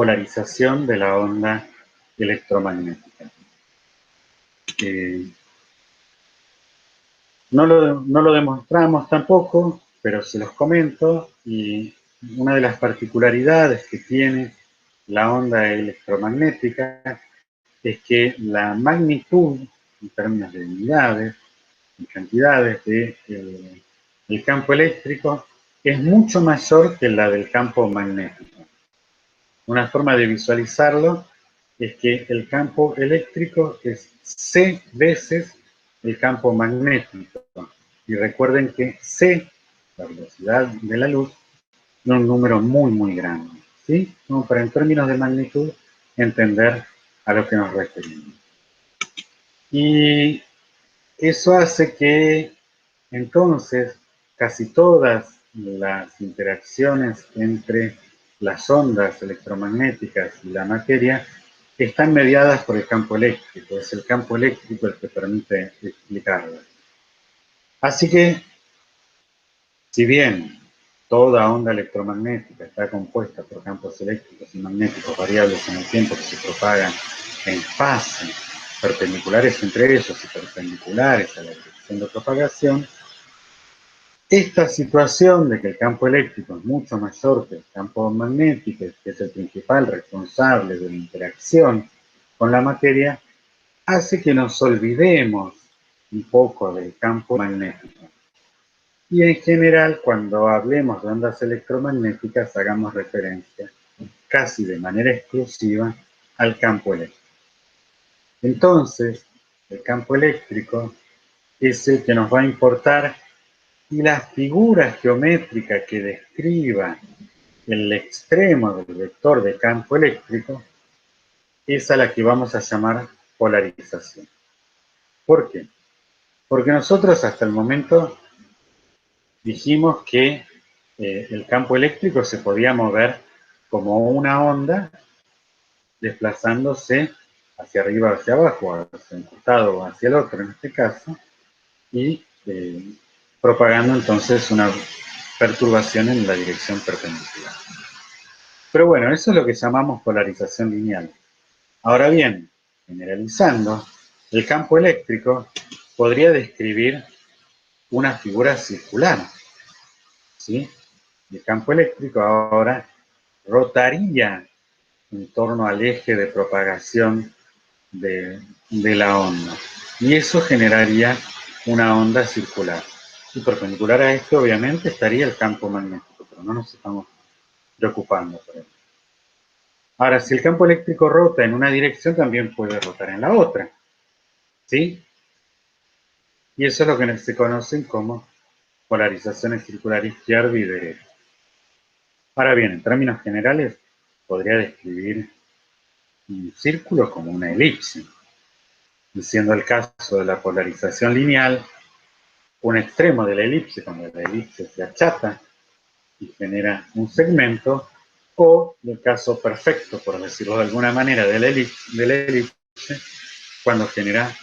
polarización de la onda electromagnética. No lo demostramos tampoco, pero se los comento, y una de las particularidades que tiene la onda electromagnética es que la magnitud, en términos de unidades, en cantidades del campo eléctrico, es mucho mayor que la del campo magnético. Una forma de visualizarlo es que el campo eléctrico es C veces el campo magnético. Y recuerden que C, la velocidad de la luz, es un número muy, muy grande, ¿sí? Como para en términos de magnitud entender a lo que nos referimos. Y eso hace que entonces casi todas las interacciones entre las ondas electromagnéticas y la materia están mediadas por el campo eléctrico. Es el campo eléctrico el que permite explicarlas. Así que, si bien toda onda electromagnética está compuesta por campos eléctricos y magnéticos variables en el tiempo que se propagan en fase, perpendiculares entre ellos y perpendiculares a la dirección de propagación, esta situación de que el campo eléctrico es mucho mayor que el campo magnético, que es el principal responsable de la interacción con la materia, hace que nos olvidemos un poco del campo magnético. Y en general, cuando hablemos de ondas electromagnéticas, hagamos referencia casi de manera exclusiva al campo eléctrico. Entonces, el campo eléctrico es el que nos va a importar, y la figura geométrica que describa el extremo del vector de campo eléctrico es a la que vamos a llamar polarización. ¿Por qué? Porque nosotros hasta el momento dijimos que el campo eléctrico se podía mover como una onda desplazándose hacia arriba o hacia abajo, hacia un costado o hacia el otro en este caso, y propagando entonces una perturbación en la dirección perpendicular. Pero bueno, eso es lo que llamamos polarización lineal. Ahora bien, generalizando, el campo eléctrico podría describir una figura circular, ¿sí? El campo eléctrico ahora rotaría en torno al eje de propagación de la onda, y eso generaría una onda circular. Y perpendicular a esto, obviamente, estaría el campo magnético, pero no nos estamos preocupando por él. Ahora, si el campo eléctrico rota en una dirección, también puede rotar en la otra, ¿sí? Y eso es lo que se conocen como polarizaciones circular izquierda y derecha. Ahora bien, en términos generales, podría describir un círculo como una elipse. Y siendo el caso de la polarización lineal, un extremo de la elipse, cuando la elipse se achata y genera un segmento, o el caso perfecto, por decirlo de alguna manera, de la elipse cuando genera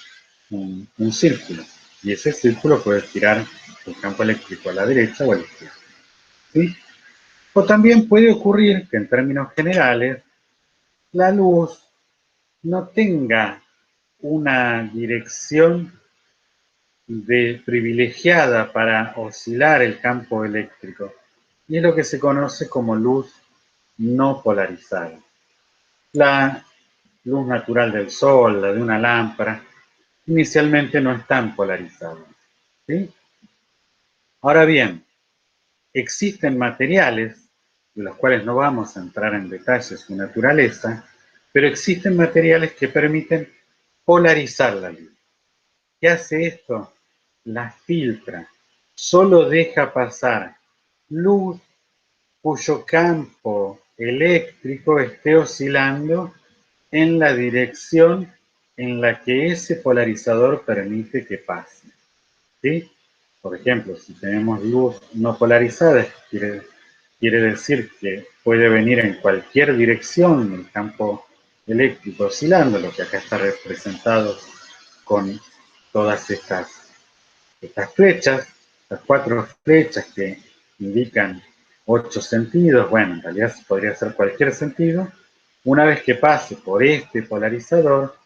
un círculo. Y ese círculo puede girar el campo eléctrico a la derecha o a la izquierda, ¿sí? O también puede ocurrir que en términos generales la luz no tenga una dirección privilegiada para oscilar el campo eléctrico, y es lo que se conoce como luz no polarizada. La luz natural del sol, la de una lámpara, inicialmente no están polarizadas, ¿sí? Ahora bien, existen materiales, de los cuales no vamos a entrar en detalle su naturaleza, pero existen materiales que permiten polarizar la luz. ¿Qué hace esto? La filtra. Solo deja pasar luz cuyo campo eléctrico esté oscilando en la dirección en la que ese polarizador permite que pase, ¿sí? Por ejemplo, si tenemos luz no polarizada, quiere decir que puede venir en cualquier dirección el campo eléctrico oscilando, lo que acá está representado con todas estas flechas, las 4 flechas que indican 8 sentidos. Bueno, en realidad podría ser cualquier sentido, una vez que pase por este polarizador,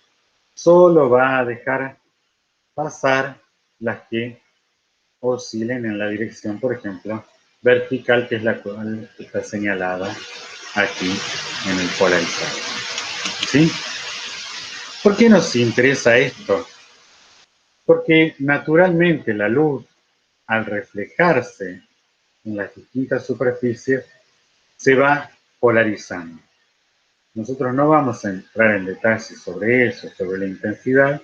solo va a dejar pasar las que oscilen en la dirección, por ejemplo, vertical, que es la cual está señalada aquí en el polarizador. ¿Sí? ¿Por qué nos interesa esto? Porque naturalmente la luz, al reflejarse en las distintas superficies, se va polarizando. Nosotros no vamos a entrar en detalles sobre eso, sobre la intensidad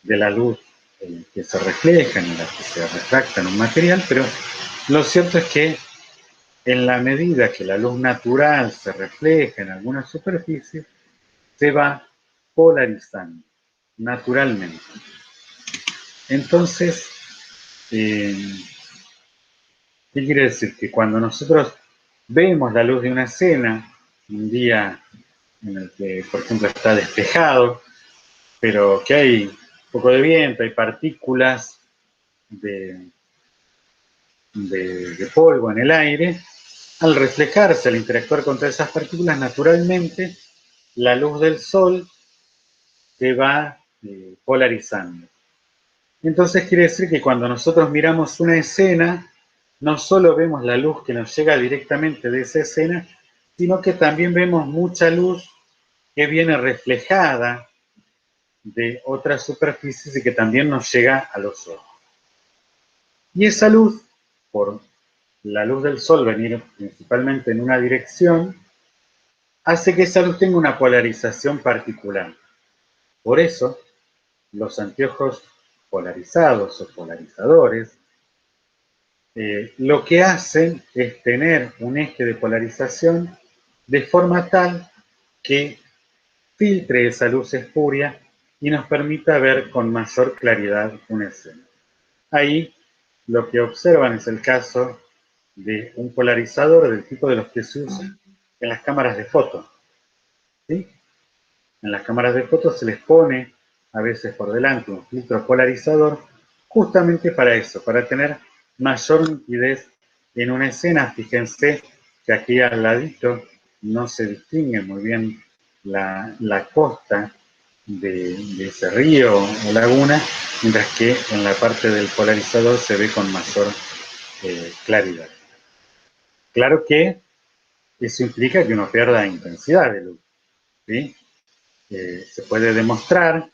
de la luz que se refleja en la que se refracta en un material, pero lo cierto es que en la medida que la luz natural se refleja en alguna superficie, se va polarizando naturalmente. Entonces, ¿qué quiere decir? Que cuando nosotros vemos la luz de una escena, un día en el que, por ejemplo, está despejado, pero que hay un poco de viento, hay partículas de polvo en el aire, al reflejarse, al interactuar contra esas partículas, naturalmente la luz del sol se va polarizando. Entonces quiere decir que cuando nosotros miramos una escena, no solo vemos la luz que nos llega directamente de esa escena, sino que también vemos mucha luz que viene reflejada de otras superficies y que también nos llega a los ojos. Y esa luz, por la luz del sol venir principalmente en una dirección, hace que esa luz tenga una polarización particular. Por eso, los anteojos polarizados o polarizadores, lo que hacen es tener un eje de polarización de forma tal que filtre esa luz espuria y nos permita ver con mayor claridad una escena. Ahí lo que observan es el caso de un polarizador del tipo de los que se usan en las cámaras de fotos. ¿Sí? En las cámaras de fotos se les pone a veces por delante un filtro polarizador justamente para eso, para tener mayor nitidez en una escena. Fíjense que aquí al ladito no se distingue muy bien la costa de ese río o laguna, mientras que en la parte del polarizador se ve con mayor claridad. Claro que eso implica que uno pierda intensidad de luz, ¿sí? Se puede demostrar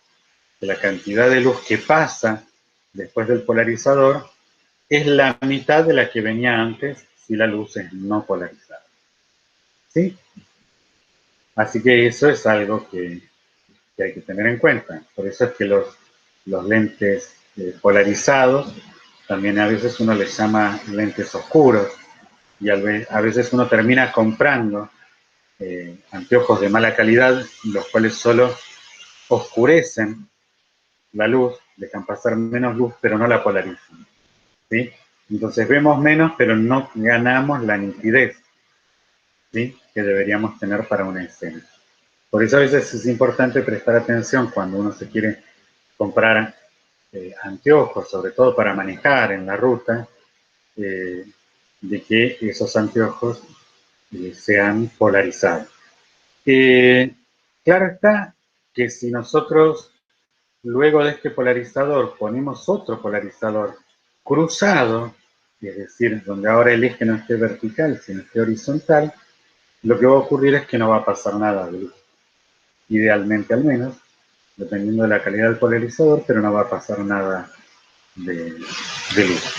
que la cantidad de luz que pasa después del polarizador es la mitad de la que venía antes si la luz es no polarizada. ¿Sí? Así que eso es algo que hay que tener en cuenta. Por eso es que los lentes polarizados también a veces uno les llama lentes oscuros y a veces uno termina comprando anteojos de mala calidad, los cuales solo oscurecen la luz, dejan pasar menos luz, pero no la polarizan. ¿Sí? Entonces vemos menos, pero no ganamos la nitidez, ¿sí?, que deberíamos tener para una escena. Por eso a veces es importante prestar atención cuando uno se quiere comprar anteojos, sobre todo para manejar en la ruta, de que esos anteojos sean polarizados. Claro está que si nosotros luego de este polarizador ponemos otro polarizador cruzado, es decir, donde ahora el eje no esté vertical, sino esté horizontal, lo que va a ocurrir es que no va a pasar nada de luz. Idealmente al menos, dependiendo de la calidad del polarizador, pero no va a pasar nada de luz.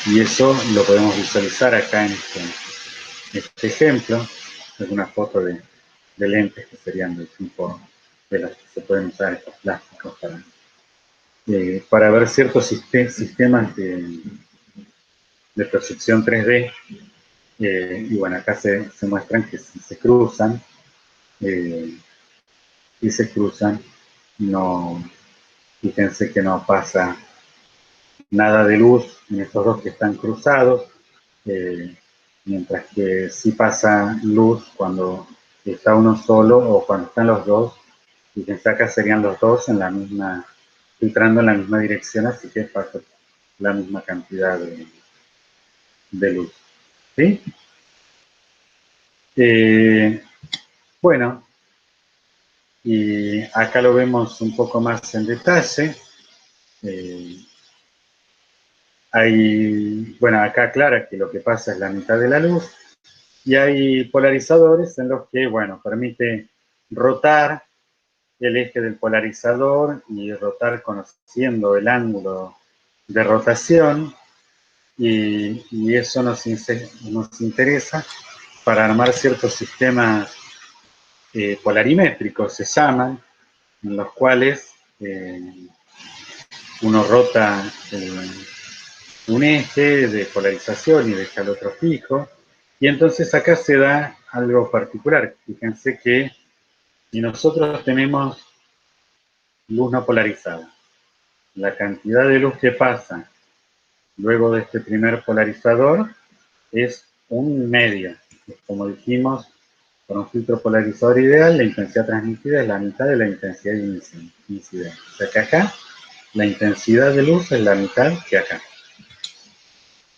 Y eso lo podemos visualizar acá en este ejemplo. Es una foto de lentes que serían del tipo de las que se pueden usar estos plásticos para ver ciertos sistemas de proyección 3D. Y bueno, acá se muestran que si se cruzan, si se cruzan, no, fíjense que no pasa nada de luz en estos dos que están cruzados, mientras que sí pasa luz cuando está uno solo o cuando están los dos. Fíjense, acá serían los dos en la misma, filtrando en la misma dirección, así que pasa la misma cantidad de luz. ¿Sí? Bueno, Y acá lo vemos un poco más en detalle. Bueno, acá aclara que lo que pasa es la mitad de la luz, y hay polarizadores en los que, bueno, permite rotar el eje del polarizador y rotar conociendo el ángulo de rotación, y eso nos interesa para armar ciertos sistemas polarimétricos, se llaman, en los cuales uno rota un eje de polarización y deja el otro fijo, y entonces acá se da algo particular. Fíjense que si nosotros tenemos luz no polarizada, la cantidad de luz que pasa luego de este primer polarizador es un medio. Como dijimos, con un filtro polarizador ideal, la intensidad transmitida es la mitad de la intensidad incidente. O sea que acá la intensidad de luz es la mitad que acá.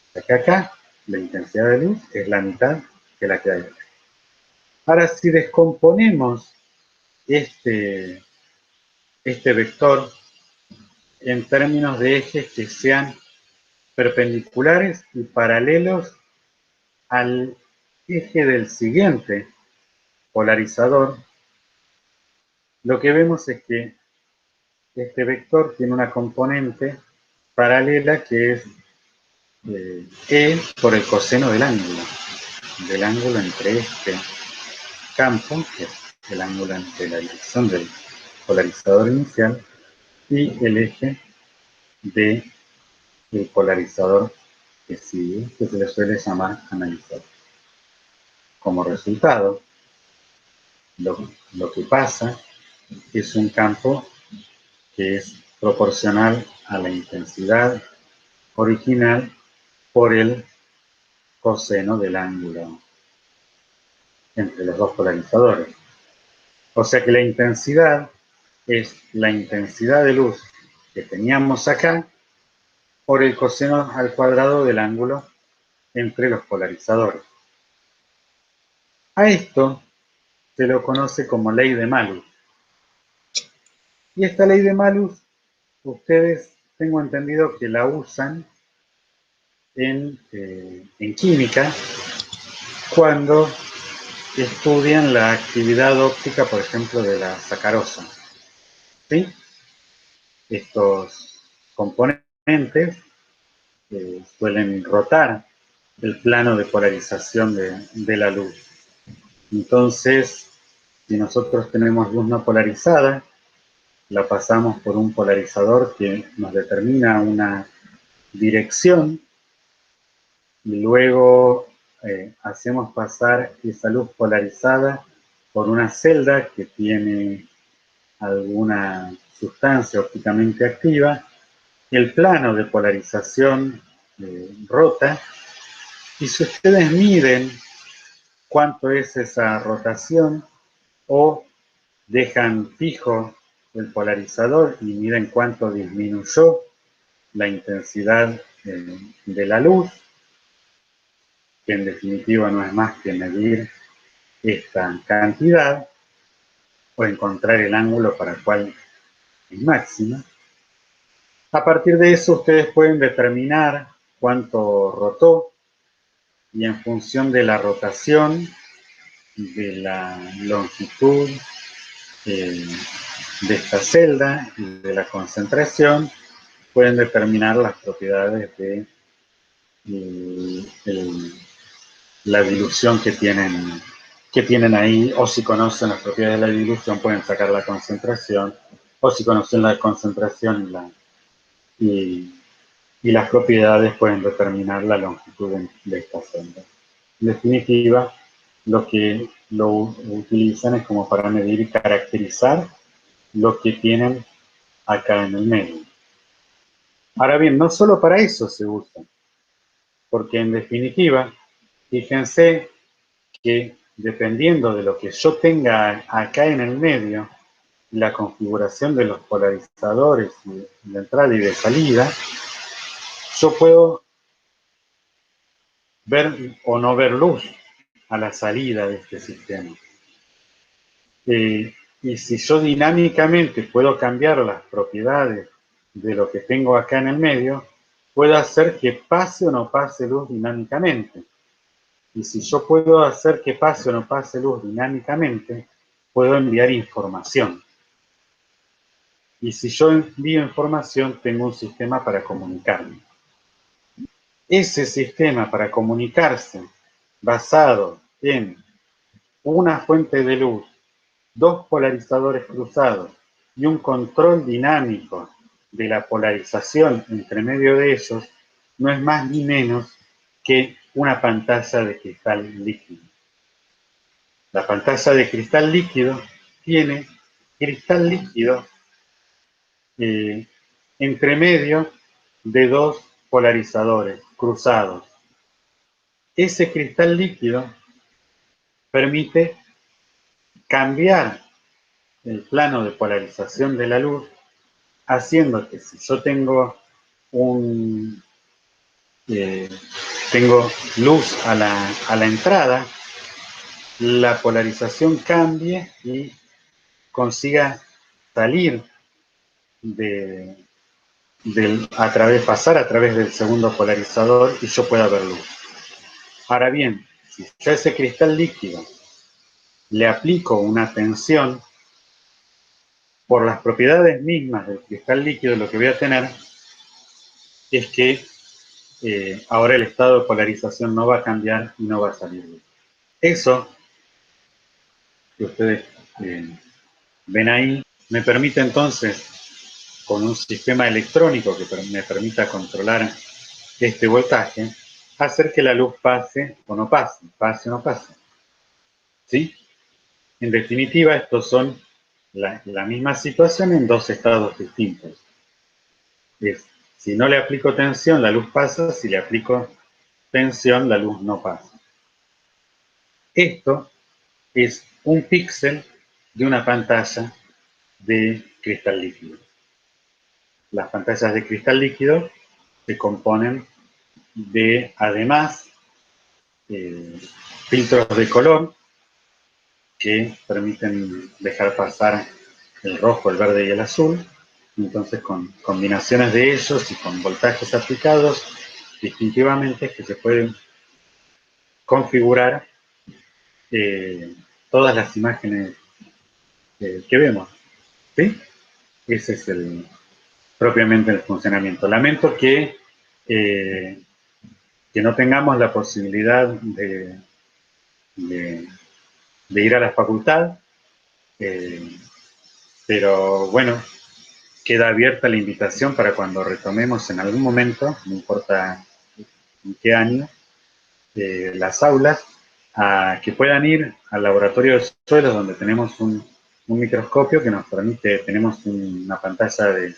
O sea que acá la intensidad de luz es la mitad que la que hay acá. Ahora, si descomponemos este vector en términos de ejes que sean perpendiculares y paralelos al eje del siguiente polarizador, lo que vemos es que este vector tiene una componente paralela que es E por el coseno del ángulo entre este campo, que es el ángulo entre la dirección del polarizador inicial y el eje del polarizador que sigue, que se le suele llamar analizador. Como resultado, lo que pasa es un campo que es proporcional a la intensidad original por el coseno del ángulo entre los dos polarizadores. O sea que la intensidad es la intensidad de luz que teníamos acá por el coseno al cuadrado del ángulo entre los polarizadores. A esto se lo conoce como ley de Malus. Y esta ley de Malus, ustedes tengo entendido que la usan en química cuando estudian la actividad óptica, por ejemplo, de la sacarosa. ¿Sí? Estos componentes suelen rotar el plano de polarización de la luz. Entonces, si nosotros tenemos luz no polarizada, la pasamos por un polarizador que nos determina una dirección, y luego hacemos pasar esa luz polarizada por una celda que tiene alguna sustancia ópticamente activa. El plano de polarización rota, y si ustedes miden cuánto es esa rotación o dejan fijo el polarizador y miden cuánto disminuyó la intensidad de la luz, que en definitiva no es más que medir esta cantidad o encontrar el ángulo para el cual es máxima. A partir de eso ustedes pueden determinar cuánto rotó, y en función de la rotación, de la longitud de esta celda y de la concentración, pueden determinar las propiedades de la dilución que tienen ahí, o si conocen las propiedades de la dilución pueden sacar la concentración, o si conocen la concentración y las propiedades pueden determinar la longitud de esta celda. En definitiva, lo que lo utilizan es como para medir y caracterizar lo que tienen acá en el medio. Ahora bien, no solo para eso se usa, porque en definitiva, fíjense que dependiendo de lo que yo tenga acá en el medio, la configuración de los polarizadores de entrada y de salida, yo puedo ver o no ver luz a la salida de este sistema. Y si yo dinámicamente puedo cambiar las propiedades de lo que tengo acá en el medio, puedo hacer que pase o no pase luz dinámicamente. Y si yo puedo hacer que pase o no pase luz dinámicamente, puedo enviar información. Y si yo envío información, tengo un sistema para comunicarme. Ese sistema para comunicarse, basado en una fuente de luz, dos polarizadores cruzados y un control dinámico de la polarización entre medio de ellos, no es más ni menos que una pantalla de cristal líquido. La pantalla de cristal líquido tiene cristal líquido entre medio de dos polarizadores cruzados. Ese cristal líquido permite cambiar el plano de polarización de la luz, haciendo que si yo tengo tengo luz a la entrada, la polarización cambie y consiga salir pasar a través del segundo polarizador y yo pueda ver luz. Ahora bien, si yo a ese cristal líquido le aplico una tensión, por las propiedades mismas del cristal líquido, lo que voy a tener es que ahora el estado de polarización no va a cambiar y no va a salir luz. Eso que ustedes ven ahí me permite entonces, con un sistema electrónico que me permita controlar este voltaje, hacer que la luz pase o no pase, pase o no pase. ¿Sí? En definitiva, estos son la misma situación en dos estados distintos. Si no le aplico tensión, la luz pasa; si le aplico tensión, la luz no pasa. Esto es un píxel de una pantalla de cristal líquido. Las pantallas de cristal líquido se componen de, además, filtros de color que permiten dejar pasar el rojo, el verde y el azul. Entonces, con combinaciones de ellos y con voltajes aplicados distintivamente, que se pueden configurar todas las imágenes que vemos. ¿Sí? Ese es propiamente el funcionamiento. Lamento que no tengamos la posibilidad de ir a la facultad, pero bueno, queda abierta la invitación para cuando retomemos en algún momento, no importa en qué año, las aulas, a que puedan ir al laboratorio de suelos, donde tenemos un microscopio que nos permite, tenemos una pantalla de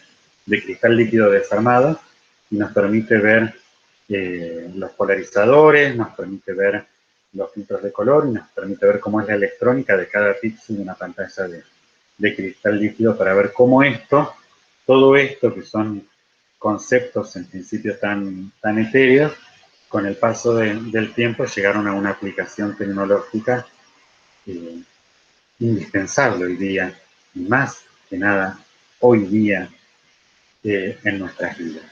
cristal líquido desarmado y nos permite ver los polarizadores, nos permite ver los filtros de color y nos permite ver cómo es la electrónica de cada píxel de una pantalla de cristal líquido, para ver cómo todo esto que son conceptos en principio tan etéreos, con el paso del tiempo llegaron a una aplicación tecnológica indispensable hoy día, y más que nada hoy día en nuestras vidas.